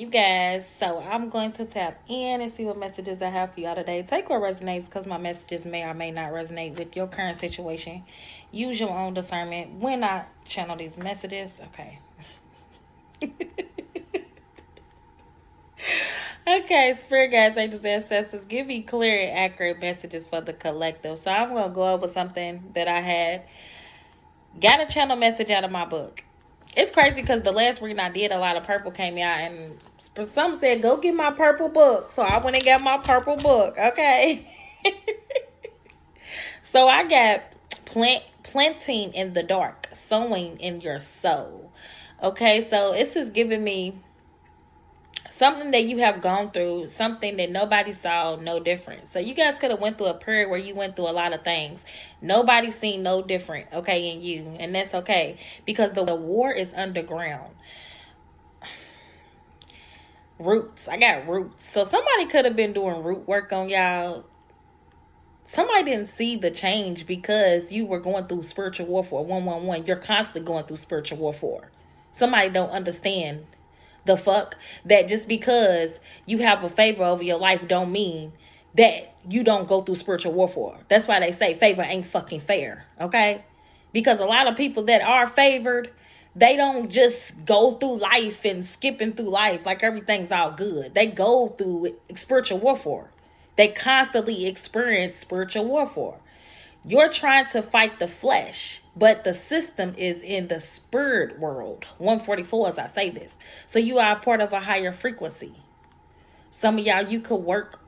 guys. So I'm going to tap in and see what messages I have for y'all today. Take what resonates, because my messages may or may not resonate with your current situation. Use your own discernment when I channel these messages. Okay. Okay, spirit guides, angels, ancestors, give me clear and accurate messages for the collective. So I'm going to go over something that I had. Got a channel message out of my book. It's crazy because the last reading I did, a lot of purple came out, and some said, go get my purple book. So I went and got my purple book. Okay. So I got planting in the dark, sowing in your soul. Okay, so this is giving me something that you have gone through, something that nobody saw, no different. So you guys could have went through a period where you went through a lot of things. Nobody seen no different, okay, in you. And that's okay, because the war is underground. Roots. I got roots. So somebody could have been doing root work on y'all. Somebody didn't see the change because you were going through spiritual warfare. 111. You're constantly going through spiritual warfare. Somebody don't understand the fuck that just because you have a favor over your life don't mean that you don't go through spiritual warfare. That's why they say favor ain't fucking fair, okay? Because a lot of people that are favored, they don't just go through life and skipping through life like everything's all good. They go through spiritual warfare. They constantly experience spiritual warfare. You're trying to fight the flesh, but the system is in the spirit world. 144 as I say this. So you are a part of a higher frequency. Some of y'all, you could work.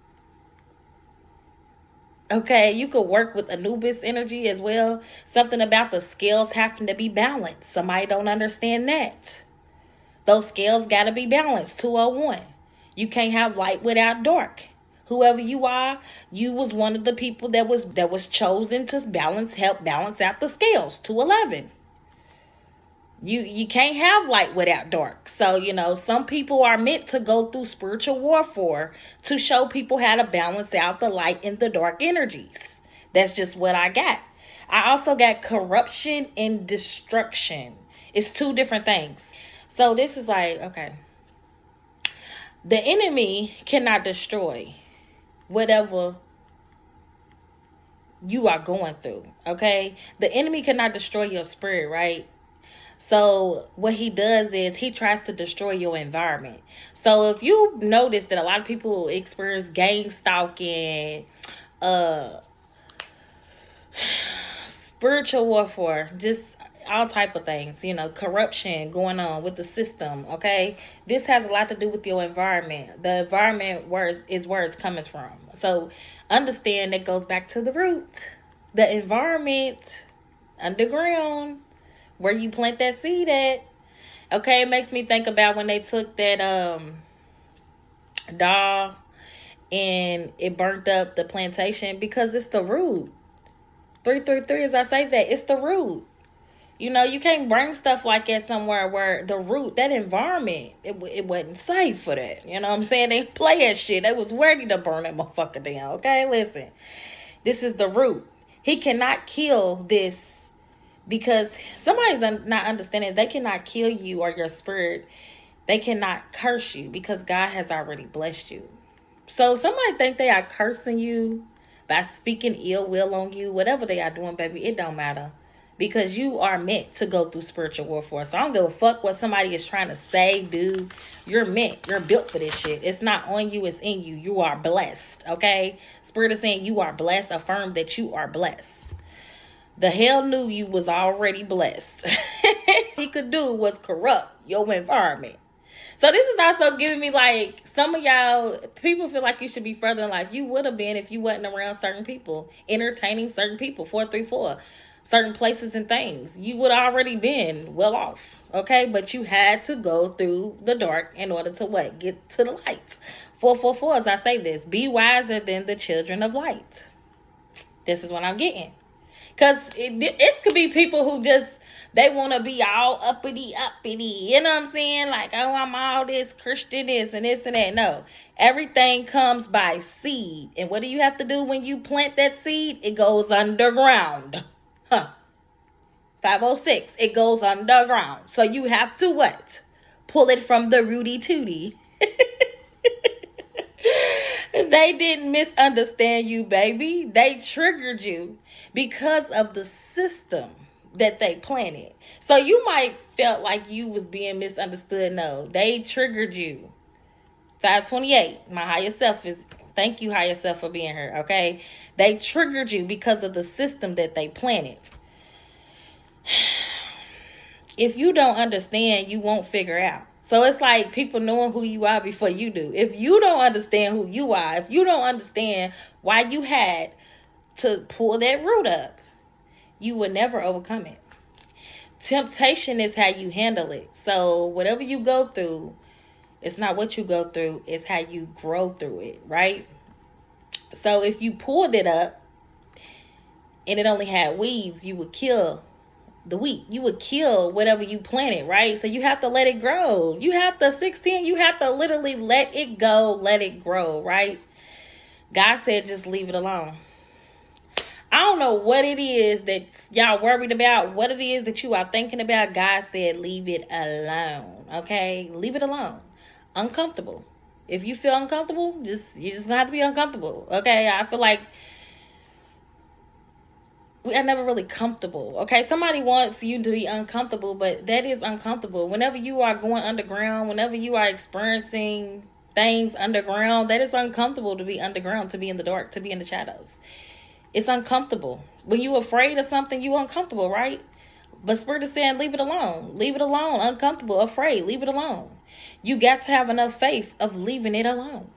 Okay, you could work with Anubis energy as well. Something about the scales having to be balanced. Somebody don't understand that. Those scales got to be balanced. 201. You can't have light without dark. Whoever you are, you was one of the people that was chosen to help balance out the scales. 211. You can't have light without dark. So, some people are meant to go through spiritual warfare to show people how to balance out the light and the dark energies. That's just what I got. I also got corruption and destruction. It's two different things. So this is like, okay. The enemy cannot destroy whatever you are going through, okay? The enemy cannot destroy your spirit, right? So what he does is he tries to destroy your environment. So if you notice that a lot of people experience gang stalking, spiritual warfare, just all type of things, corruption going on with the system, okay? This has a lot to do with your environment. The environment is where it's coming from. So understand that goes back to the root. The environment, underground, where you plant that seed at. Okay, it makes me think about when they took that doll and it burnt up the plantation, because it's the root. 333, as I say that, it's the root. You can't bring stuff like that somewhere where the root, that environment, it wasn't safe for that. You know what I'm saying? They play that shit. They was ready to burn that motherfucker down. Okay, listen. This is the root. He cannot kill this because somebody's not understanding. They cannot kill you or your spirit. They cannot curse you because God has already blessed you. So somebody think they are cursing you by speaking ill will on you. Whatever they are doing, baby, it don't matter. Because you are meant to go through spiritual warfare. So I don't give a fuck what somebody is trying to say, do. You're built for this shit. It's not on you, it's in you. You are blessed, okay? Spirit is saying you are blessed. Affirm that you are blessed. The hell knew you was already blessed. He could do was corrupt your environment. So this is also giving me like, some of y'all, people feel like you should be further in life. You would have been if you wasn't around certain people, entertaining certain people. 434. Certain places and things, you would already been well off, okay? But you had to go through the dark in order to what? Get to the light. 444, as I say this, be wiser than the children of light. This is what I'm getting. Because it could be people who just, they want to be all uppity, you know what I'm saying? Like, oh, I'm all this Christian this and this and that. No, everything comes by seed. And what do you have to do when you plant that seed? It goes underground. 506, it goes underground. So you have to what? Pull it from the rooty tooty. They didn't misunderstand you, baby. They triggered you because of the system that they planted. So you might felt like you was being misunderstood. No, they triggered you. 528, my higher self is, thank you, higher self, for being here, okay? They triggered you because of the system that they planted. If you don't understand, you won't figure out. So it's like people knowing who you are before you do. If you don't understand who you are, if you don't understand why you had to pull that root up, you will never overcome it. Temptation is how you handle it. So whatever you go through, it's not what you go through, it's how you grow through it, right? So if you pulled it up and it only had weeds, you would kill the wheat. You would kill whatever you planted, right? So you have to let it grow. You have to, 16, you have to literally let it go, let it grow, right? God said just leave it alone. I don't know what it is that y'all worried about, what it is that you are thinking about. God said leave it alone, okay? Leave it alone. Uncomfortable. If you feel uncomfortable, you're just gonna have to be uncomfortable, okay? I feel like we are never really comfortable, okay? Somebody wants you to be uncomfortable, but that is uncomfortable. Whenever you are going underground, whenever you are experiencing things underground, that is uncomfortable to be underground, to be in the dark, to be in the shadows. It's uncomfortable. When you're afraid of something, you're uncomfortable, right? But Spirit is saying, leave it alone. Leave it alone. Uncomfortable, afraid, leave it alone. You got to have enough faith of leaving it alone.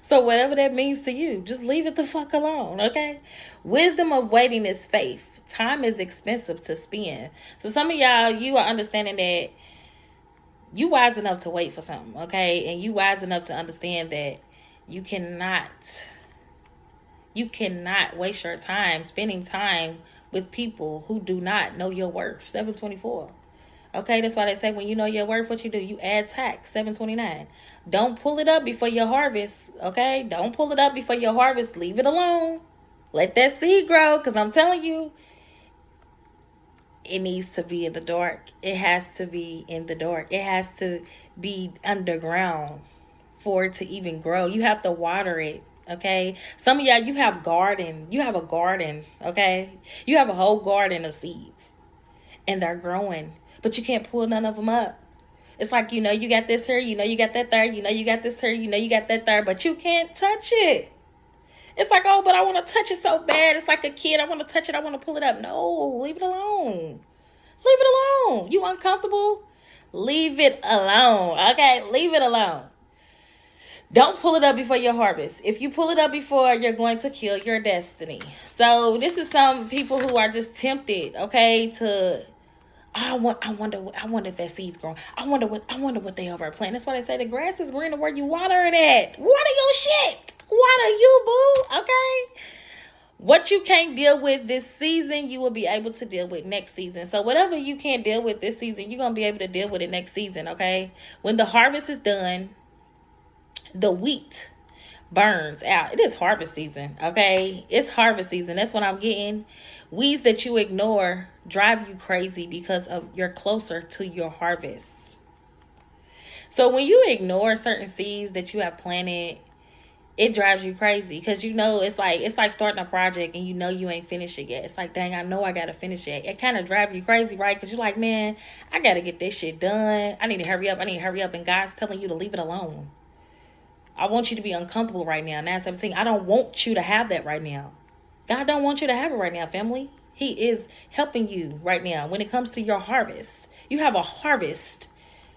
So whatever that means to you, just leave it the fuck alone, okay? Wisdom of waiting is faith. Time is expensive to spend. So some of y'all, you are understanding that you wise enough to wait for something, okay? And you wise enough to understand that you cannot waste your time spending time with people who do not know your worth. 724. Okay, that's why they say when you know your worth, what you do? You add tax. 729. Don't pull it up before your harvest. Okay, don't pull it up before your harvest. Leave it alone. Let that seed grow, because I'm telling you, it needs to be in the dark. It has to be in the dark. It has to be underground for it to even grow. You have to water it. Okay, some of y'all, you have a garden, okay? You have a whole garden of seeds and they're growing, but you can't pull none of them up. It's like, you got this here, you got that there, you got this here, you got that there, but you can't touch it. It's like, oh, but I want to touch it so bad. It's like a kid. I want to touch it. I want to pull it up. No, leave it alone. Leave it alone. You uncomfortable? Leave it alone. Okay, leave it alone. Don't pull it up before your harvest. If you pull it up before, you're going to kill your destiny. So this is some people who are just tempted, okay, to, I wonder if that seed's growing. I wonder what they over planting. That's why they say the grass is greener where you water it at. Water your shit. Water you, boo. Okay. What you can't deal with this season, you will be able to deal with next season. So whatever you can't deal with this season, you're going to be able to deal with it next season, okay? When the harvest is done, the wheat burns out. It is harvest season, okay? It's harvest season. That's what I'm getting. Weeds that you ignore drive you crazy because of you're closer to your harvest. So when you ignore certain seeds that you have planted, it drives you crazy because it's like starting a project and you ain't finished it yet. It's like, dang, I know I gotta finish it. It kind of drives you crazy, right? Because you're like, man, I gotta get this shit done. I need to hurry up. And God's telling you to leave it alone. I want you to be uncomfortable right now. 917. I don't want you to have that right now. God don't want you to have it right now, family. He is helping you right now when it comes to your harvest. You have a harvest.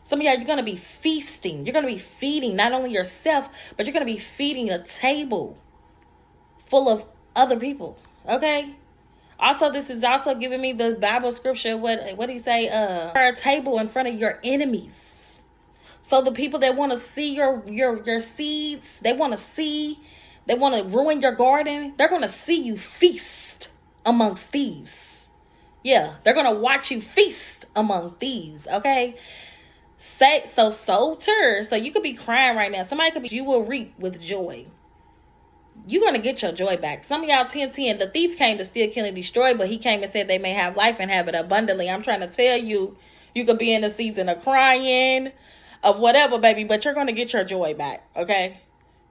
Some of y'all, you're going to be feasting. You're going to be feeding not only yourself, but you're going to be feeding a table full of other people. Okay? Also, this is also giving me the Bible scripture. What did he say? A table in front of your enemies. So the people that want to see your seeds, they want to ruin your garden, they're going to see you feast amongst thieves. Yeah, they're going to watch you feast among thieves, okay? So you could be crying right now. You will reap with joy. You're going to get your joy back. Some of y'all 10:10, the thief came to steal, kill, and destroy, but he came and said they may have life and have it abundantly. I'm trying to tell you, you could be in a season of crying, of whatever, baby, but you're going to get your joy back, okay?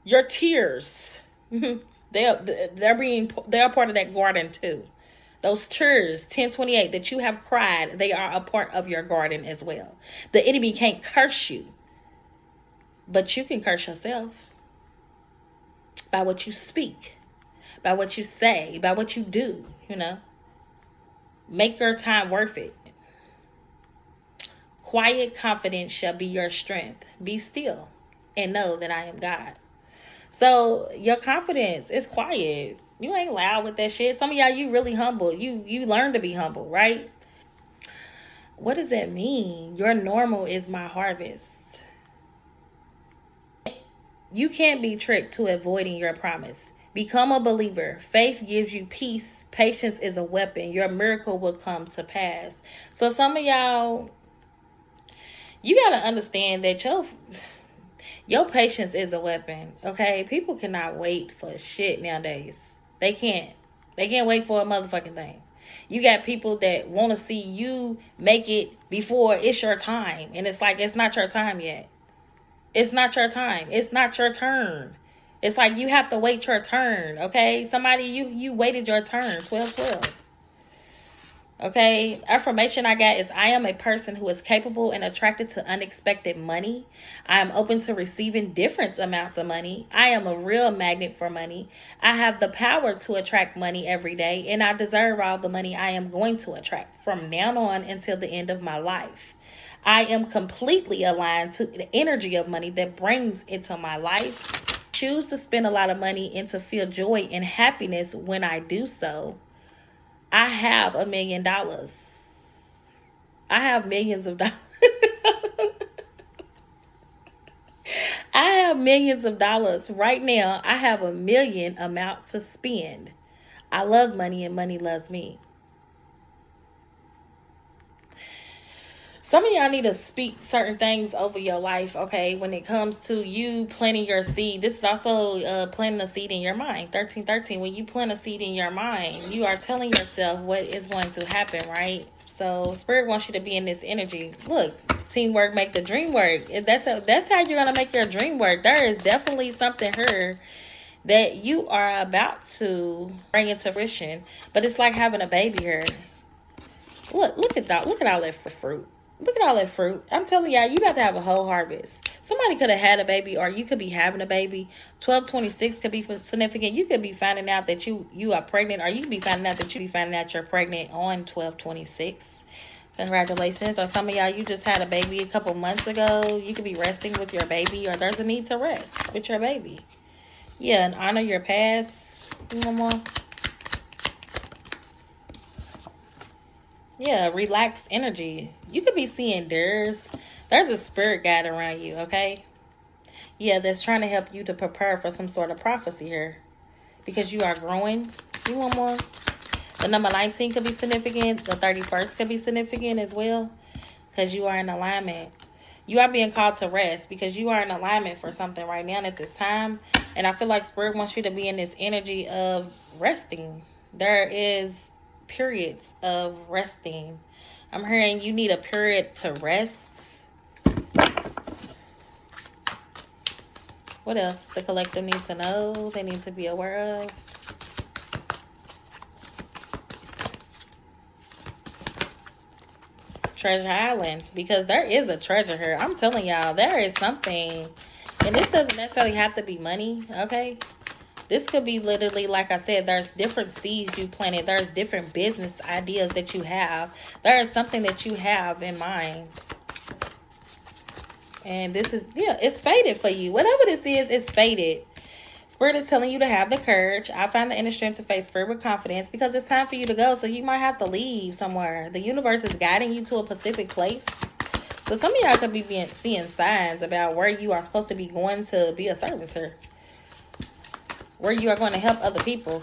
Your tears, they're part of that garden too. Those tears, 1028, that you have cried, they are a part of your garden as well. The enemy can't curse you, but you can curse yourself by what you speak, by what you say, by what you do, you know. Make your time worth it. Quiet confidence shall be your strength. Be still and know that I am God. So your confidence is quiet. You ain't loud with that shit. Some of y'all, you really humble. You learn to be humble, right? What does that mean? Your normal is my harvest. You can't be tricked to avoiding your promise. Become a believer. Faith gives you peace. Patience is a weapon. Your miracle will come to pass. So some of y'all, you got to understand that your patience is a weapon, okay? People cannot wait for shit nowadays. They can't. They can't wait for a motherfucking thing. You got people that want to see you make it before it's your time. And it's like, it's not your time yet. It's not your time. It's not your turn. It's like you have to wait your turn, okay? Somebody, you waited your turn, 12-12. Okay, affirmation I got is I am a person who is capable and attracted to unexpected money. I am open to receiving different amounts of money. I am a real magnet for money. I have the power to attract money every day, and I deserve all the money I am going to attract from now on until the end of my life. I am completely aligned to the energy of money that brings into my life. Choose to spend a lot of money and to feel joy and happiness when I do so. I have $1 million. I have millions of dollars. I have millions of dollars. Right now, I have $1 million amount to spend. I love money and money loves me. Some of y'all need to speak certain things over your life, okay? When it comes to you planting your seed, this is also planting a seed in your mind. 1313, when you plant a seed in your mind, you are telling yourself what is going to happen, right? So Spirit wants you to be in this energy. Look, teamwork make the dream work. That's how you're going to make your dream work. There is definitely something here that you are about to bring into fruition. But it's like having a baby here. Look at that. Look at all that fruit. Look at all that fruit. I'm telling y'all, you got to have a whole harvest. Somebody could have had a baby, or you could be having a baby. 1226 could be significant. You could be finding out that you are pregnant, or you could be finding out you're pregnant on 1226. Congratulations. Or some of y'all, you just had a baby a couple months ago. You could be resting with your baby, or there's a need to rest with your baby. Yeah, and honor your past. One more. Yeah, relaxed energy. You could be seeing there's a spirit guide around you, okay? Yeah, that's trying to help you to prepare for some sort of prophecy here. Because you are growing. You want more? The number 19 could be significant. The 31st could be significant as well. Because you are in alignment. You are being called to rest because you are in alignment for something right now at this time. And I feel like Spirit wants you to be in this energy of resting. There is periods of resting. I'm hearing you need a period to rest. What else? The collective needs to know. They need to be aware of. Treasure Island. Because there is a treasure here. I'm telling y'all, there is something. And this doesn't necessarily have to be money, okay? This could be literally, like I said, there's different seeds you planted. There's different business ideas that you have. There is something that you have in mind. And this is, yeah, it's fated for you. Whatever this is, it's fated. Spirit is telling you to have the courage. I find the inner strength to face fear with confidence because it's time for you to go. So you might have to leave somewhere. The universe is guiding you to a specific place. So some of y'all could be seeing signs about where you are supposed to be going to be a servicer. Where you are going to help other people.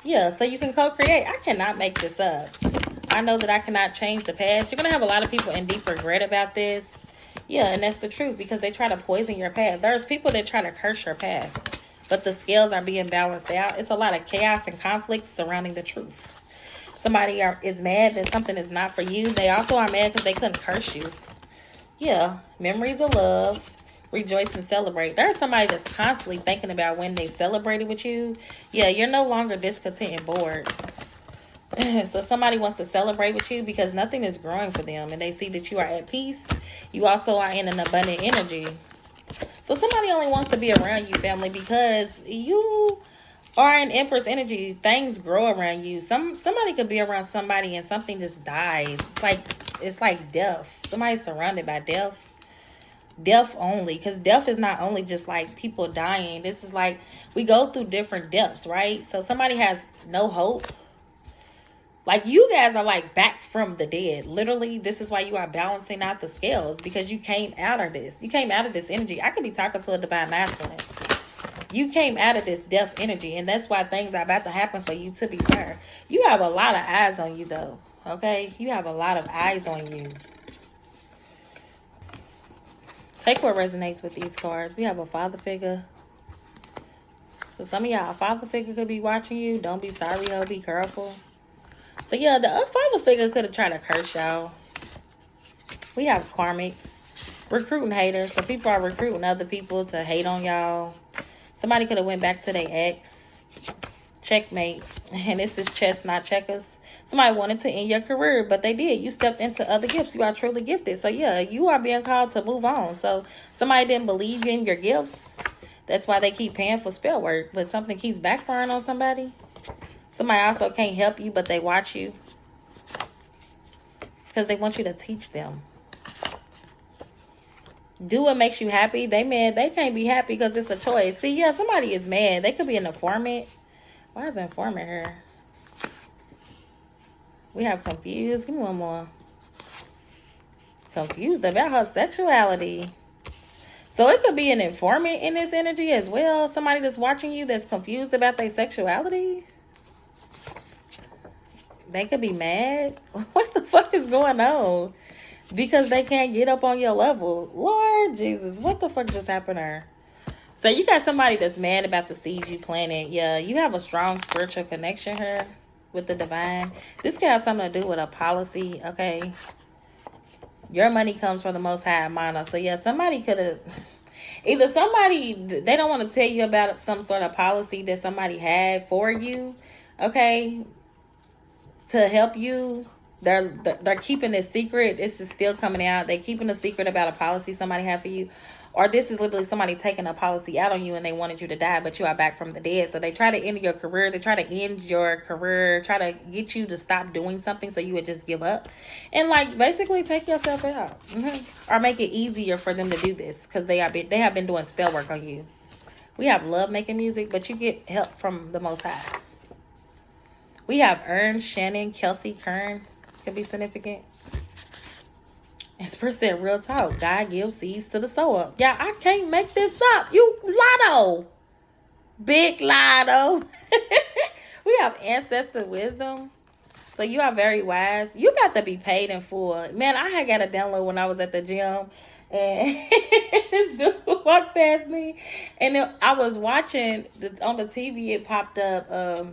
Yeah, so you can co-create. I cannot make this up. I know that I cannot change the past. You're going to have a lot of people in deep regret about this. Yeah, and that's the truth because they try to poison your path. There's people that try to curse your path. But the scales are being balanced out. It's a lot of chaos and conflict surrounding the truth. Somebody is mad that something is not for you. They also are mad because they couldn't curse you. Yeah, memories of love. Rejoice and celebrate. There's somebody that's constantly thinking about when they celebrated with you. Yeah, you're no longer discontent and bored. So somebody wants to celebrate with you because nothing is growing for them, and they see that you are at peace. You also are in an abundant energy. So somebody only wants to be around you, family, because you are in Empress energy. Things grow around you. Somebody could be around somebody and something just dies. It's like death. Somebody's surrounded by death. Death only, because death is not only just like people dying. This is like we go through different depths, right? So somebody has no hope. Like, you guys are like back from the dead. Literally, this is why you are balancing out the scales, because you came out of this. You came out of this energy. I could be talking to a divine masculine. You came out of this death energy, and that's why things are about to happen for you, to be fair. You have a lot of eyes on you, though, okay? You have a lot of eyes on you. Take what resonates with these cards. We have a father figure. So some of y'all, a father figure could be watching you. Don't be sorry, ho. Be careful. So yeah, the father figure could have tried to curse y'all. We have karmics. Recruiting haters. So people are recruiting other people to hate on y'all. Somebody could have went back to their ex. Checkmate. And this is chess, not checkers. Somebody wanted to end your career, but they did. You stepped into other gifts. You are truly gifted. So yeah, you are being called to move on. So somebody didn't believe in your gifts. That's why they keep paying for spell work. But something keeps backfiring on somebody. Somebody also can't help you, but they watch you. Because they want you to teach them. Do what makes you happy. They mad. They can't be happy because it's a choice. See, yeah, somebody is mad. They could be an informant. Why is an informant here? We have confused. Give me one more. Confused about her sexuality. So it could be an informant in this energy as well. Somebody that's watching you that's confused about their sexuality. They could be mad. What the fuck is going on? Because they can't get up on your level. Lord Jesus, what the fuck just happened to her? So you got somebody that's mad about the seeds you planted. Yeah, you have a strong spiritual connection here with the divine. This could have something to do with a policy, okay? Your money comes from the Most High Mana. So yeah, somebody could have... Either somebody... They don't want to tell you about some sort of policy that somebody had for you, okay? To help you. They're keeping it secret. This is still coming out. They're keeping a secret about a policy somebody had for you. Or this is literally somebody taking a policy out on you and they wanted you to die, but you are back from the dead. So they try to end your career. They try to end your career. Try to get you to stop doing something so you would just give up. And like basically take yourself out. Or make it easier for them to do this. Because they have been doing spell work on you. We have love making music, but you get help from the Most High. We have Ern, Shannon, Kelsey, Kern. Could be significant. It's percent real talk. God gives seeds to the sower. Yeah, I can't make this up. You Lotto. Big Lotto. We have ancestor wisdom. So you are very wise. You about to be paid in full. Man, I had got a download when I was at the gym. And this dude walked past me. And then I was watching on the TV. It popped up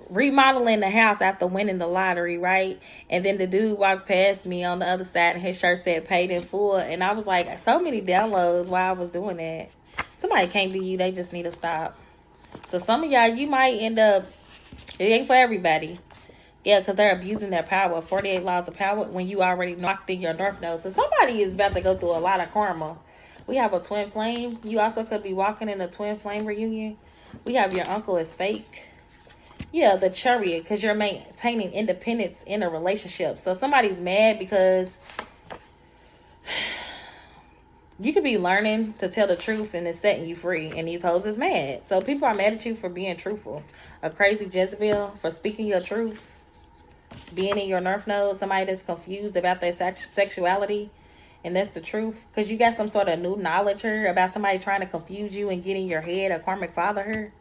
remodeling the house after winning the lottery, right? And then the dude walked past me on the other side and his shirt said paid in full. And I was like, so many downloads while I was doing that. Somebody can't be you. They just need to stop. So some of y'all, you might end up, it ain't for everybody. Yeah, because they're abusing their power. 48 laws of power when you already knocked in your north node. So somebody is about to go through a lot of karma. We have a twin flame. You also could be walking in a twin flame reunion. We have your uncle is fake. Yeah, the chariot, because you're maintaining independence in a relationship. So somebody's mad because you could be learning to tell the truth and it's setting you free. And these hoes is mad. So people are mad at you for being truthful. A crazy Jezebel for speaking your truth. Being in your nerve node. Somebody that's confused about their sexuality. And that's the truth. Because you got some sort of new knowledge here about somebody trying to confuse you and get in your head. A karmic father here.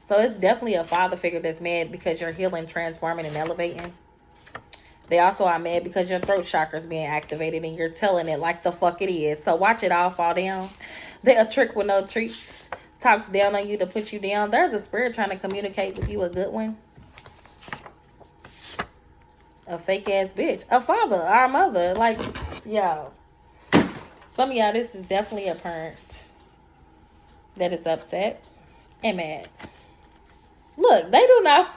So it's definitely a father figure that's mad because you're healing, transforming, and elevating. They also are mad because your throat chakra is being activated and you're telling it like the fuck it is. So watch it all fall down. They'll trick with no treats. Talks down on you to put you down. There's a spirit trying to communicate with you, a good one. A fake ass bitch. A father, our mother. Like, y'all. Some of y'all, this is definitely a parent that is upset and mad. Look, they do not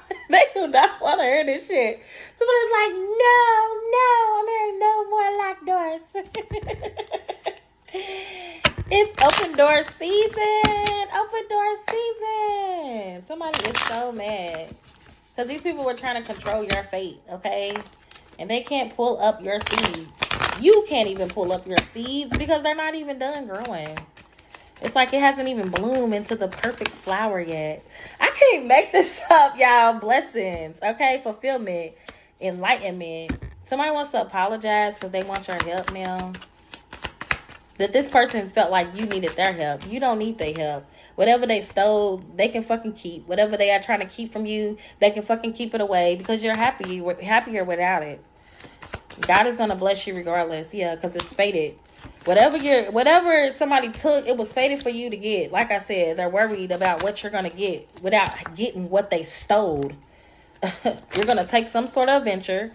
want to hear this shit. Somebody's like, no, I'm hearing no more locked doors. It's open door season. Open door season. Somebody is so mad. Because these people were trying to control your fate, okay? And they can't pull up your seeds. You can't even pull up your seeds because they're not even done growing. It's like it hasn't even bloomed into the perfect flower yet. I can't make this up, y'all. Blessings, okay? Fulfillment, enlightenment. Somebody wants to apologize because they want your help now. That this person felt like you needed their help. You don't need their help. Whatever they stole, they can fucking keep. Whatever they are trying to keep from you, they can fucking keep it away because you're happier without it. God is going to bless you regardless. Yeah, because it's fated. Whatever somebody took, it was fated for you to get. Like I said, they're worried about what you're going to get without getting what they stole. You're going to take some sort of venture.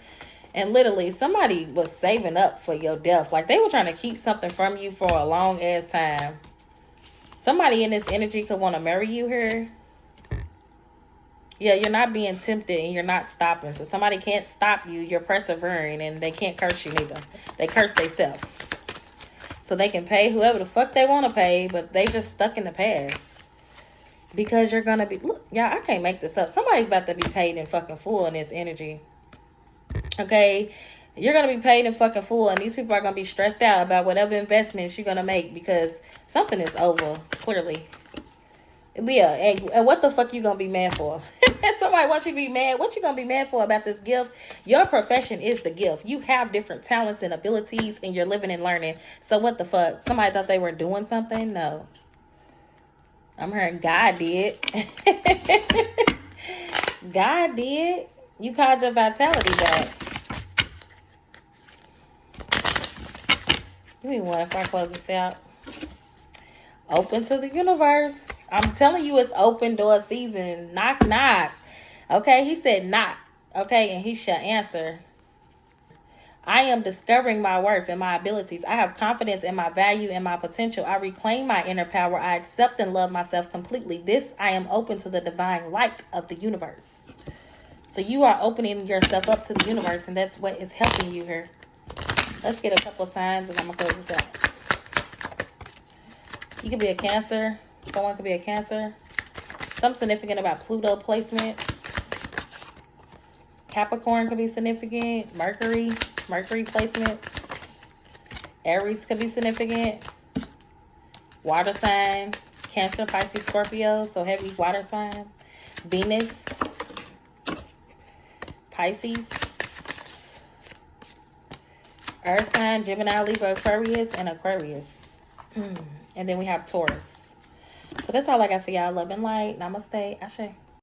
And literally, somebody was saving up for your death. Like, they were trying to keep something from you for a long ass time. Somebody in this energy could want to marry you here. Yeah, you're not being tempted and you're not stopping. So somebody can't stop you. You're persevering and they can't curse you neither. They curse themselves. So they can pay whoever the fuck they want to pay, but they just stuck in the past. Because you're going to be... Look, y'all, I can't make this up. Somebody's about to be paid in fucking full in this energy. Okay? You're going to be paid in fucking full, and these people are going to be stressed out about whatever investments you're going to make because something is over, clearly. Yeah, and what the fuck you going to be mad for? Somebody wants you to be mad. What you going to be mad for about this gift? Your profession is the gift. You have different talents and abilities, and you're living and learning. So what the fuck? Somebody thought they were doing something? No. I'm hearing God did. God did. You called your vitality back. Give me one if I close this out. Open to the universe. I'm telling you, it's open door season. Knock, knock. Okay, he said knock. Okay, and he shall answer. I am discovering my worth and my abilities. I have confidence in my value and my potential. I reclaim my inner power. I accept and love myself completely. This, I am open to the divine light of the universe. So you are opening yourself up to the universe, and that's what is helping you here. Let's get a couple signs, and I'm going to close this out. You could be a Cancer. Someone could be a Cancer. Something significant about Pluto placements. Capricorn could be significant. Mercury placements. Aries could be significant. Water sign. Cancer, Pisces, Scorpio. So heavy water sign. Venus. Pisces. Earth sign, Gemini, Libra, Aquarius, and Aquarius. And then we have Taurus. So that's all I got for y'all. Love and light. Namaste. Ashe.